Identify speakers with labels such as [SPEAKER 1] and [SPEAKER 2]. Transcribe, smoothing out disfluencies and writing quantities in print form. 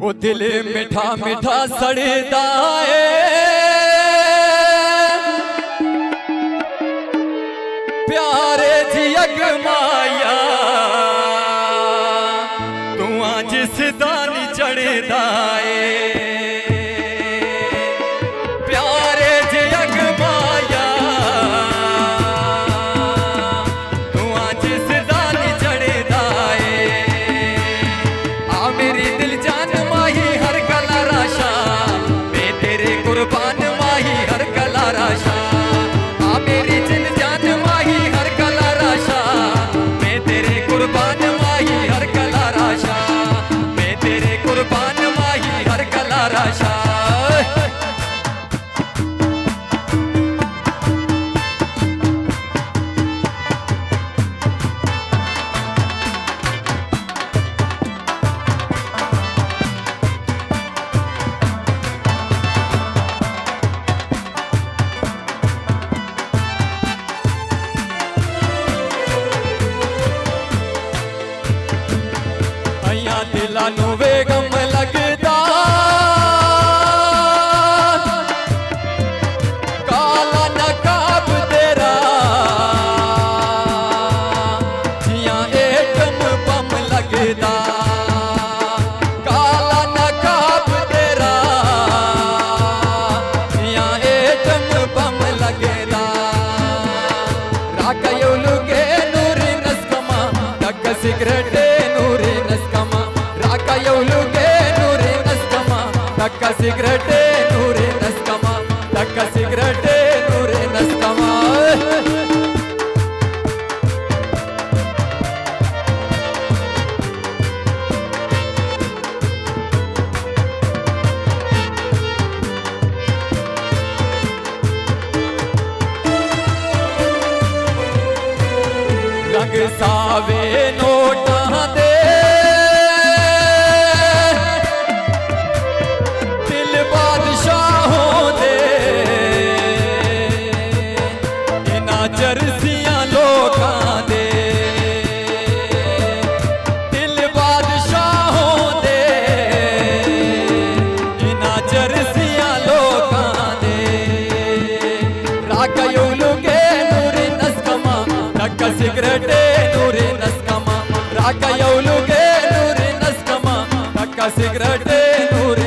[SPEAKER 1] वो दिल मिठा मिठा सड़दा है प्यारे जी अगमाया तू जिस दानी चढ़दा है प्यारे जी अगमाया तू जिस दानी चढ़दा है आ मेरी दिल जान माही हर गला राशा मैं तेरे कुर्बान माही हर गला राशा आ मेरी दिल जान माही हर गला राशा मैं तेरे कुर्बान माही हर गला राशा मैं तेरे कुर्बान माही हर गला राशा दिला नू बेगम लगदा काला नकाब तेरा जिया एटम बम लगदा काला नकाब तेरा जिया एटम बम लगदा राकयुलु के नूरी नस्कमा तक सिगरेट नूरी नस्कमा राकयुलुगे नूरे नस्कमा तक्का सिगरेटे नूरे नस्कमा तक्का सिगरेटे नूरे नस्कमा रंग सावे नोटा दे जर्सियां लोकां दे दिल बादशाहों दे इना जर्सियां लोकां दे राकयुलुगे नूरी नस्कमा तक्का सिगरेटे नूरी नस्कमा राकयुलुगे नूरी नस्कमा तक्का सिगरेटे नूरी